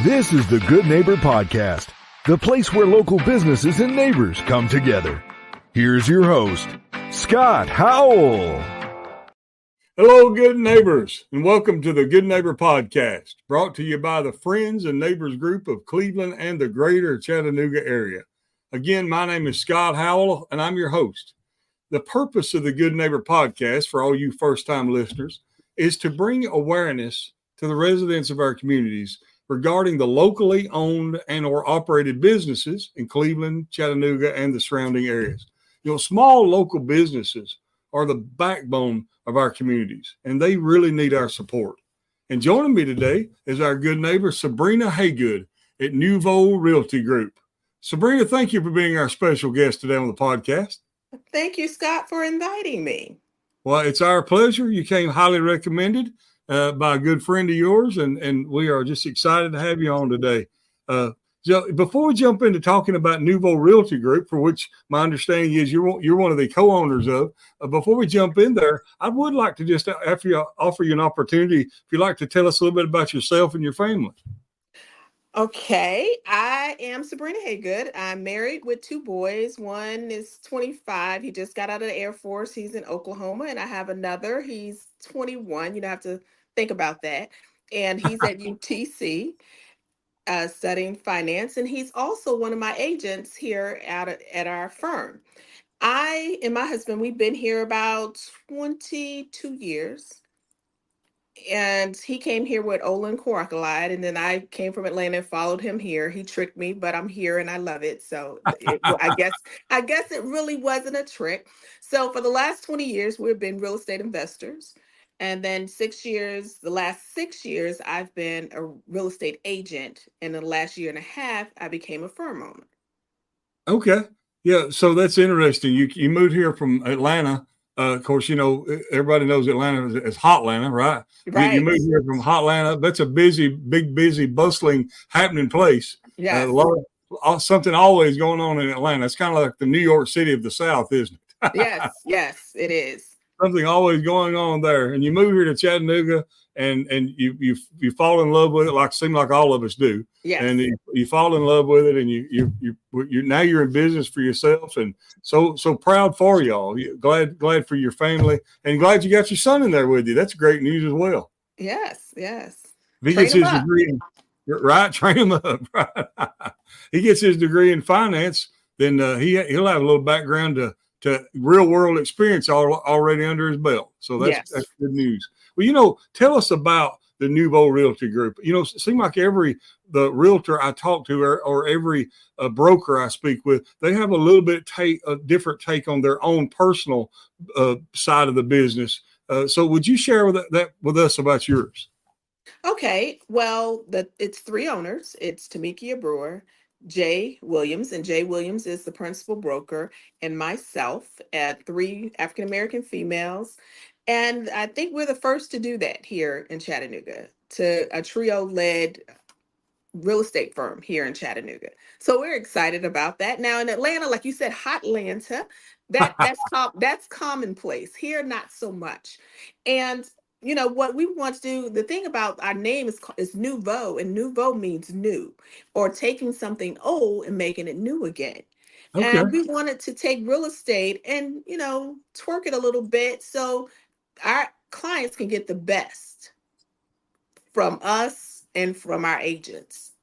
This is the Good Neighbor Podcast, the place where local businesses and neighbors come together. Here's your host, Scott Howell. Hello, good neighbors, and welcome to the Good Neighbor Podcast, brought to you by the Friends and Neighbors Group of Cleveland and the greater Chattanooga area. Again, my name is Scott Howell, and I'm your host. The purpose of the Good Neighbor Podcast, for all you first-time listeners, is to bring awareness to the residents of our communities regarding the locally owned and or operated businesses in Cleveland, Chattanooga, and the surrounding areas. You know, small local businesses are the backbone of our communities, and they really need our support. And joining me today is our good neighbor, Sabrina Hagood at Nouveau Realty Group. Sabrina, thank you for being our special guest today on the podcast. Thank you, Scott, for inviting me. Well, it's our pleasure. You came highly recommended by a good friend of yours, and we are just excited to have you on today. Before we jump into talking about Nouveau Realty Group, for which my understanding is you're one of the co-owners of, before we jump in there, I would like to just offer you an opportunity, if you'd like to tell us a little bit about yourself and your family. Okay, I am Sabrina Hagood. I'm married with two boys. One is 25. He just got out of the Air Force. He's in Oklahoma. And I have another. He's 21. You don't have to think about that. And he's at UTC studying finance. And he's also one of my agents here at our firm. I and my husband, we've been here about 22 years. And he came here with Olin Chloralkali, and then I came from Atlanta and followed him here. He tricked me, but I'm here and I love it. So I guess it really wasn't a trick. So for the last 20 years, we've been real estate investors. And then the last 6 years, I've been a real estate agent. And in the last year and a half, I became a firm owner. Okay. Yeah. So that's interesting. You moved here from Atlanta. Of course, you know, everybody knows Atlanta as Hotlanta, right? Right. You moved here from Hotlanta. That's a busy, bustling, happening place. Yes. Something always going on in Atlanta. It's kind of like the New York City of the South, isn't it? Yes, it is. Something always going on there. And you move here to Chattanooga, and you fall in love with it, seem like all of us do. Yes. And you fall in love with it, and you now you're in business for yourself, and so proud for y'all. Glad for your family, and glad you got your son in there with you. That's great news as well. Yes. If he gets his degree, right? Train him up. Right? He gets his degree in finance, then he'll have a little background to real world experience already under his belt. So that's good news. Well, you know, tell us about the Nouveau Realty Group. You know, it seems like the realtor I talk to or every broker I speak with, they have a little bit a different take on their own personal side of the business. So would you share that with us about yours? Okay, well, it's three owners. It's Tamekia Brewer, Jay Williams, and Jay Williams is the principal broker, and myself, at three African-American females. And I think we're the first to do that here in Chattanooga, to a trio-led real estate firm here in Chattanooga. So we're excited about that. Now in Atlanta, like you said, Hotlanta, that's commonplace. Here, not so much. And you know what we want to do, the thing about our name is Nouveau, and Nouveau means new, or taking something old and making it new again. Okay. And we wanted to take real estate and, you know, twerk it a little bit so our clients can get the best from us and from our agents.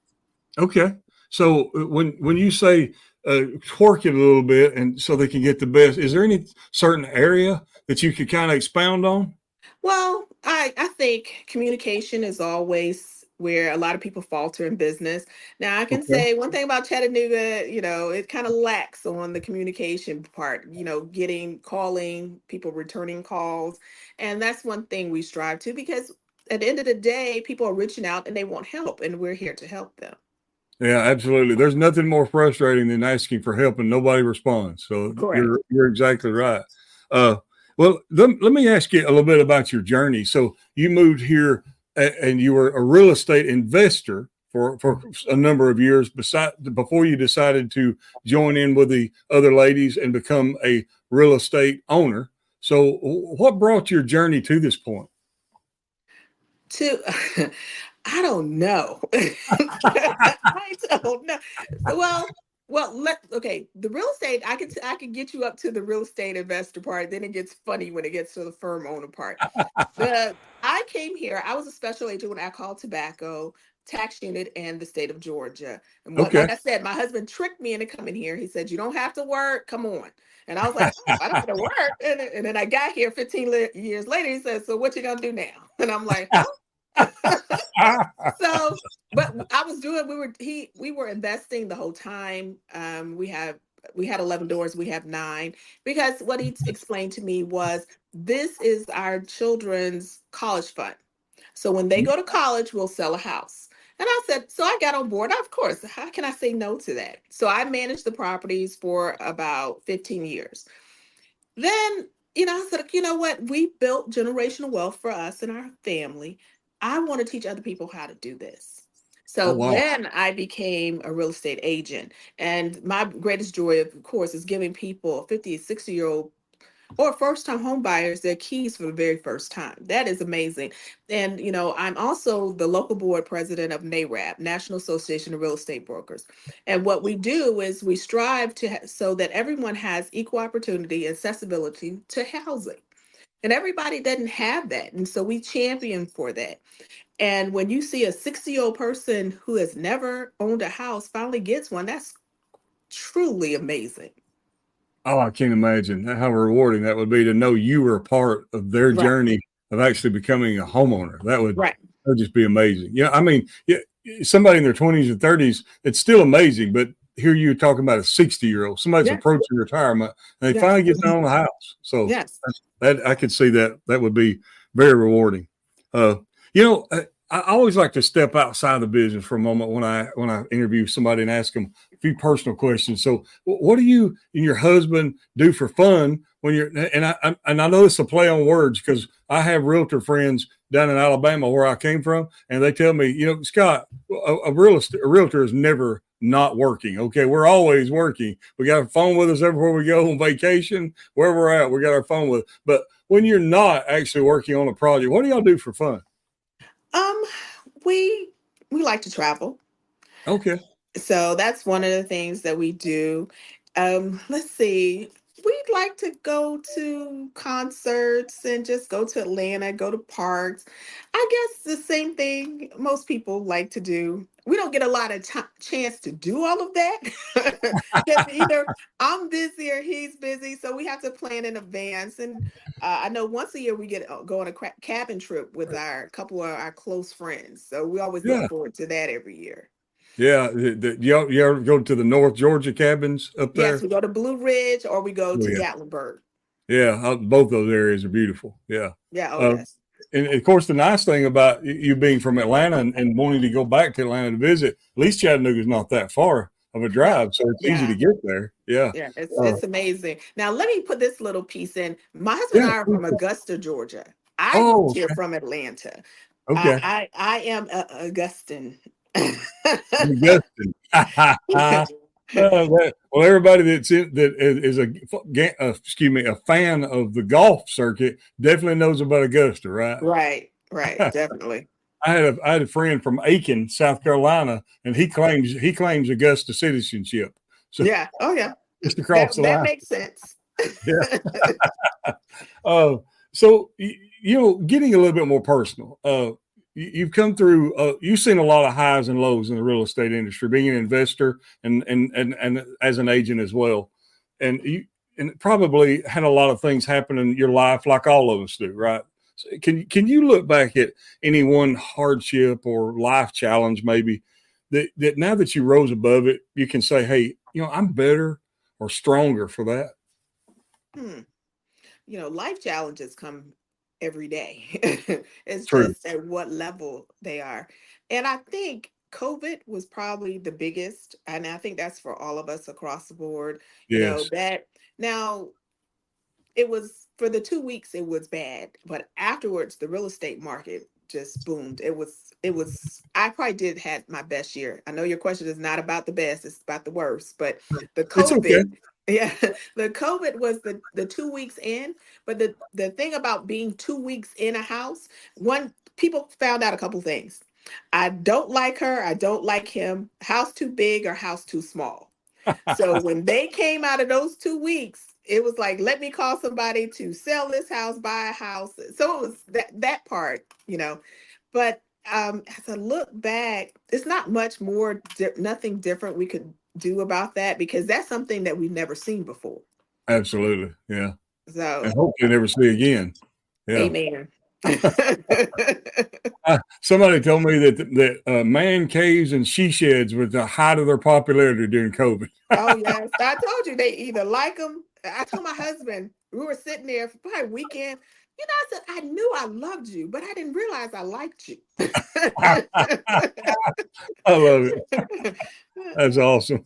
Okay. So when you say twerk it a little bit and so they can get the best, is there any certain area that you could kind of expound on? Well, I think communication is always where a lot of people falter in business. Now, I can say one thing about Chattanooga, you know, it kind of lacks on the communication part, you know, calling, people returning calls. And that's one thing we strive to, because at the end of the day, people are reaching out and they want help, and we're here to help them. Yeah, absolutely. There's nothing more frustrating than asking for help and nobody responds. So you're exactly right. Well, let me ask you a little bit about your journey. So you moved here and you were a real estate investor for a number of years before you decided to join in with the other ladies and become a real estate owner. So what brought your journey to this point? I don't know. I don't know. Okay. The real estate, I could get you up to the real estate investor part. Then it gets funny when it gets to the firm owner part. I came here. I was a special agent when I called tobacco tax unit in the state of Georgia. And Okay. like I said, my husband tricked me into coming here. He said, "You don't have to work. Come on." And I was like, "Oh, I don't have to work." And then I got here 15 years later. He said, "So what you gonna do now?" And I'm like, "Huh?" So, but I was doing, we were investing the whole time. We had 11 doors, we have 9, because what he explained to me was this is our children's college fund. So when they go to college, we'll sell a house. And I said, so I got on board. Of course, how can I say no to that? So I managed the properties for about 15 years. Then, I said, you know what? We built generational wealth for us and our family. I want to teach other people how to do this. Oh, So wow. then I became a real estate agent. And my greatest joy, of course, is giving people, 50, 60-year-old or first time home buyers, their keys for the very first time. That is amazing. And, I'm also the local board president of NAREB, National Association of Real Estate Brokers. And what we do is we strive so that everyone has equal opportunity, accessibility to housing. And everybody doesn't have that. And so we champion for that. And when you see a 60-year-old person who has never owned a house finally gets one, that's truly amazing. Oh, I can't imagine how rewarding that would be to know you were a part of their Right. journey of actually becoming a homeowner. That Right. would just be amazing. Yeah, I mean, yeah, somebody in their 20s or 30s, it's still amazing. But here you're talking about a 60-year-old, somebody's Yeah. approaching retirement, and they Yes. finally get to own a house. So Yes. that I could see that would be very rewarding. Uh, you know, I always like to step outside the business for a moment when I interview somebody and ask them a few personal questions. So, what do you and your husband do for fun when you're? And I know it's a play on words because I have realtor friends down in Alabama where I came from, and they tell me, Scott, a realtor is never not working. Okay, we're always working. We got our phone with us everywhere we go on vacation, wherever we're at. We got our phone with us. But when you're not actually working on a project, what do y'all do for fun? Um, we we like to travel. Okay. So that's one of the things that we do. Let's see. We'd like to go to concerts and just go to Atlanta, go to parks. I guess the same thing most people like to do. We don't get a lot of chance to do all of that because either I'm busy or he's busy, so we have to plan in advance. And I know once a year we go on a cabin trip with our couple of our close friends, so we always look Yeah. forward to that every year. Yeah. You ever go to the North Georgia cabins up Yes, there? we go to Blue Ridge or we go Oh, to yeah. Gatlinburg. Yeah. Both those areas are beautiful. Yeah. Yeah, oh Uh, yes. and of course, the nice thing about you being from Atlanta and wanting to go back to Atlanta to visit, at least Chattanooga is not that far of a No. drive, so it's easy to Yeah. get there. Yeah. Yeah, it's Uh, it's amazing. Now let me put this little piece in. My husband yeah. and I are from Augusta, Georgia. I moved Oh, here from Atlanta. okay. I am a Augustan. Augustine. Well, everybody that is excuse me, a fan of the golf circuit definitely knows about Augusta, right? Right, right, definitely. I had a friend from Aiken, South Carolina, and he claims Augusta citizenship. So Yeah. Oh yeah. just across the That line. makes sense. Yeah. Uh, so getting a little bit more personal. You've come through. You've seen a lot of highs and lows in the real estate industry, being an investor and as an agent as well, and you probably had a lot of things happen in your life, like all of us do, right? So can you look back at any one hardship or life challenge maybe that now that you rose above it, you can say, hey, I'm better or stronger for that. Hmm. Life challenges come every day. It's True. just at what level they are. And I think COVID was probably the biggest, and I think that's for all of us across the board. Yes. That now it was for the 2 weeks it was bad, but afterwards the real estate market just boomed. It was I probably did had my best year. I know your question is not about the best, it's about the worst, but the It's okay. COVID, yeah, the COVID was the 2 weeks in. But the thing about being 2 weeks in a house, one, people found out a couple things. I don't like her. I don't like him. House too big or house too small. So when they came out of those 2 weeks, it was like, let me call somebody to sell this house, buy a house. So it was that part, But as I look back, it's not much more, nothing different we could do about that because that's something that we've never seen before. Absolutely. Yeah. And So, hopefully never see again. Yeah. amen. Somebody told me that man caves and she sheds was the height of their popularity during COVID. Oh, yes. I told you they either like them. I told my husband, we were sitting there for probably a weekend. I said, I knew I loved you, but I didn't realize I liked you. I love it. That's awesome.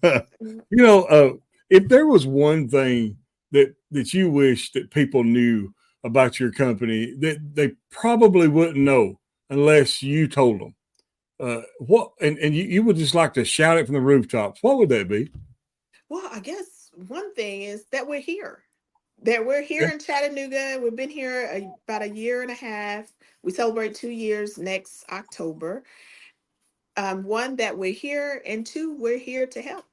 If there was one thing that you wish that people knew about your company that they probably wouldn't know unless you told them, what and you would just like to shout it from the rooftops, what would that be? Well, I guess one thing is that we're here. That we're here Yeah. in Chattanooga. We've been here about a year and a half. We celebrate 2 years next October. One, that we're here, and two, we're here to help.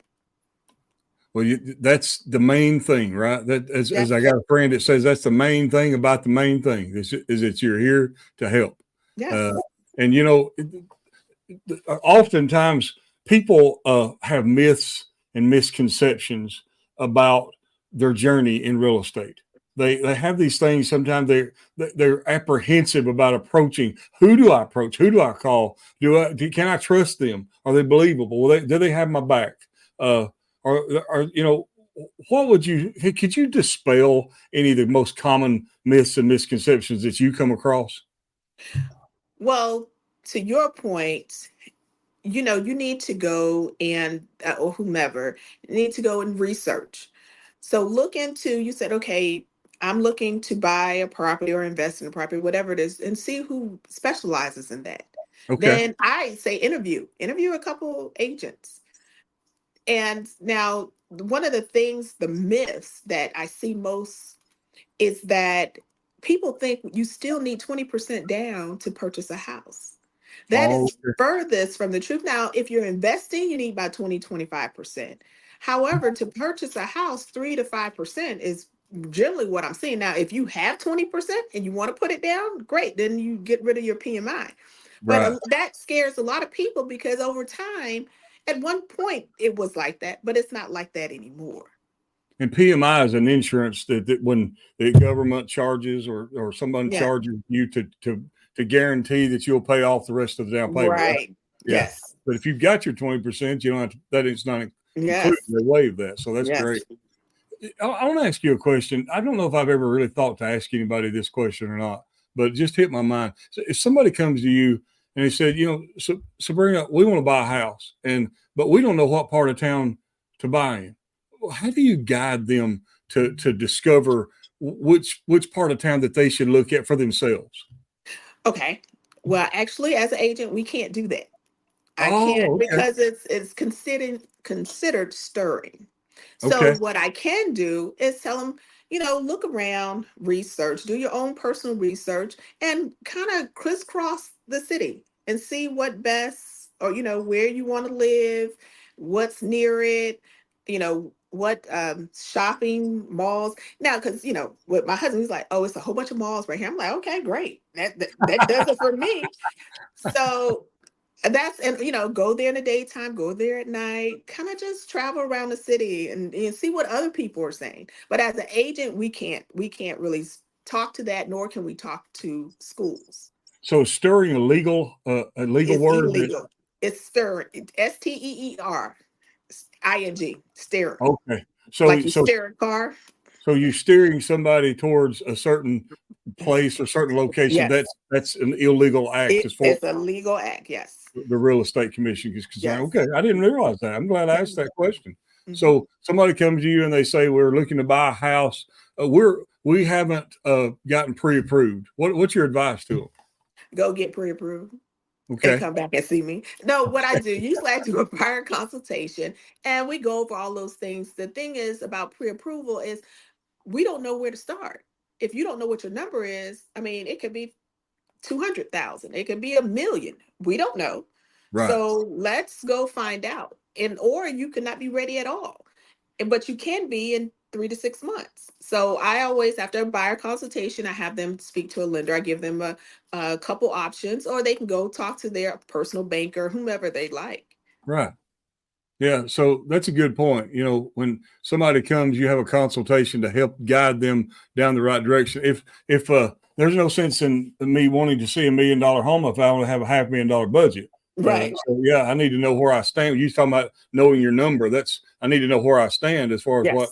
Well, that's the main thing, right? That Yes. as I got a friend that says that's the main thing about the main thing is that you're here to help. Yes. And oftentimes people have myths and misconceptions about their journey in real estate. They have these things. Sometimes they're apprehensive about approaching. Who do I approach? Who do I call? Can I trust them? Are they believable? Do they have my back? Or what would could you dispel any of the most common myths and misconceptions that you come across? Well, to your point, you need to go and, or whomever, need to go and research. So look into, you said, okay, I'm looking to buy a property or invest in a property, whatever it is, and see who specializes in that. Okay. Then I say interview a couple agents. And now one of the things, the myths that I see most is that people think you still need 20% down to purchase a house. That Oh, is furthest from the truth. Now, if you're investing, you need about 20-25%. However, to purchase a house, 3 to 5% is generally what I'm seeing. Now, if you have 20% and you want to put it down, great. Then you get rid of your PMI. But right. that scares a lot of people because over time, at one point, it was like that, but it's not like that anymore. And PMI is an insurance that when the government charges or someone Yeah. charges you to guarantee that you'll pay off the rest of the down payment. Right? Right. Yeah. Yes. But if you've got your 20%, you don't have to, that is not included. Yes. They waive that. So that's Yes. great. I want to ask you a question. I don't know if I've ever really thought to ask anybody this question or not, but it just hit my mind. So if somebody comes to you and they said, Sabrina, we want to buy a house, but we don't know what part of town to buy in. How do you guide them to discover which part of town that they should look at for themselves? Okay. Well, actually, as an agent, we can't do that. I can't Oh, okay. because it's considered stirring. So Okay. what I can do is tell them, look around, research, do your own personal research, and kind of crisscross the city and see what best, or where you want to live, what's near it, what shopping malls. Now, because with my husband, he's like, oh, it's a whole bunch of malls right here. I'm like, okay, great, that does it for me. So and go there in the daytime, go there at night, kind of just travel around the city and see what other people are saying. But as an agent, we can't really talk to that, nor can we talk to schools. So stirring a legal It's word. illegal. It's stirring, STEERING, stir, Okay. like So you so stir a car. so you're steering somebody towards a certain place or certain location. Yes, That's an illegal act as far as it's a legal act. Yes, the real estate commission is concerned. yes. Okay, I didn't realize that. I'm glad I asked that question. Mhm. So somebody comes to you and they say we're looking to buy a house. We haven't gotten pre-approved. What's your advice to them? Go get pre-approved and Okay, come back and see me. No, what I do, usually I do a prior consultation and we go over all those things. The thing is about pre-approval is we don't know where to start. If you don't know what your number is, I mean, it could be 200,000. It could be $1 million. We don't know. Right. So let's go find out. Or you could not be ready at all. But you can be in 3 to 6 months. So I always, after a buyer consultation, I have them speak to a lender. I give them a couple options, or they can go talk to their personal banker, whomever they like. Right. Yeah. So that's a good point. When somebody comes, you have a consultation to help guide them down the right direction. If there's no sense in me wanting to see $1 million home if I only have a $500,000 budget. Right. So yeah, I need to know where I stand. You're talking about knowing your number. I need to know where I stand as far as what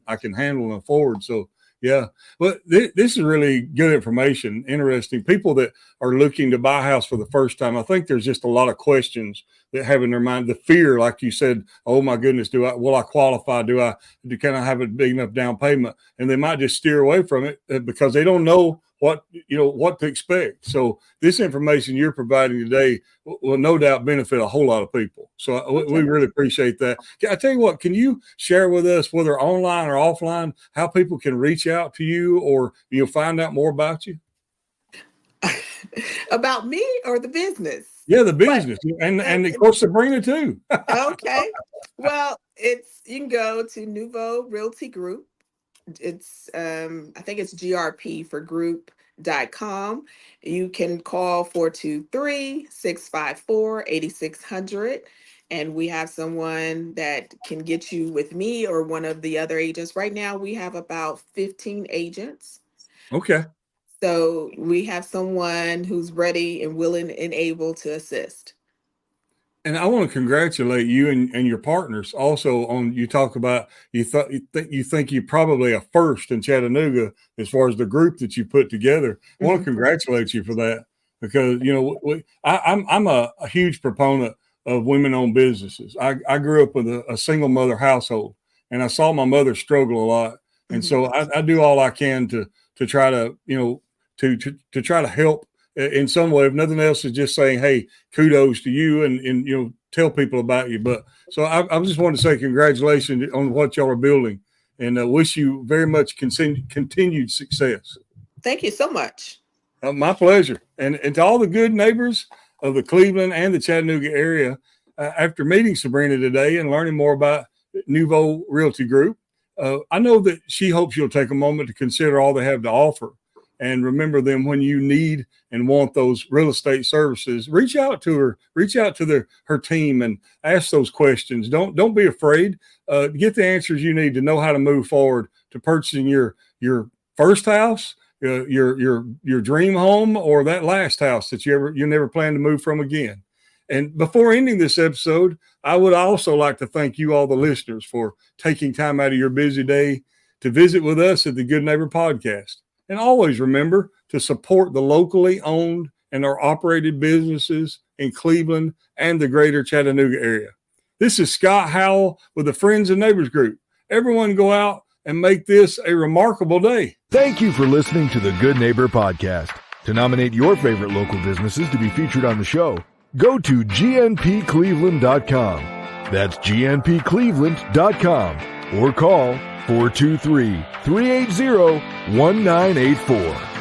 I can handle and afford. So yeah, but this is really good information. Interesting. People that are looking to buy a house for the first time, I think there's just a lot of questions that have in their mind. The fear, like you said, oh my goodness, will I qualify? Can I have a big enough down payment? And they might just steer away from it because they don't know what to expect. So this information you're providing today will no doubt benefit a whole lot of people. So we really appreciate that. I tell you what, can you share with us, whether online or offline, how people can reach out to you or find out more about you? About me or the business? Yeah, the business. And of course, Sabrina too. Okay. Well, you can go to Nouveau Realty Group. It's I think it's GRP for group.com. You can call 423-654-8600, and we have someone that can get you with me or one of the other agents. Right now we have about 15 agents. Okay. So we have someone who's ready and willing and able to assist. And I want to congratulate you and your partners also on, you talk about, you think you're probably a first in Chattanooga as far as the group that you put together. I want to congratulate you for that because, I'm a huge proponent of women-owned businesses. I grew up with a single mother household, and I saw my mother struggle a lot. And so I do all I can to try to, to try to help in some way. If nothing else, is just saying, hey, kudos to you and tell people about you. But so I just wanted to say congratulations on what y'all are building, and wish you very much continued success. Thank you so much. My pleasure. And to all the good neighbors of the Cleveland and the Chattanooga area, after meeting Sabrina today and learning more about Nouveau Realty Group, I know that she hopes you'll take a moment to consider all they have to offer. And remember them when you need and want those real estate services. Reach out to her, her team, and ask those questions. Don't be afraid. Get the answers you need to know how to move forward to purchasing your first house, your dream home, or that last house that you never plan to move from again. And before ending this episode, I would also like to thank you, all the listeners, for taking time out of your busy day to visit with us at the Good Neighbor Podcast. And always remember to support the locally owned and or operated businesses in Cleveland and the greater Chattanooga area. This is Scott Howell with the Friends and Neighbors Group. Everyone go out and make this a remarkable day. Thank you for listening to the Good Neighbor Podcast. To nominate your favorite local businesses to be featured on the show, go to gnpcleveland.com. That's gnpcleveland.com or call 423-380-1984.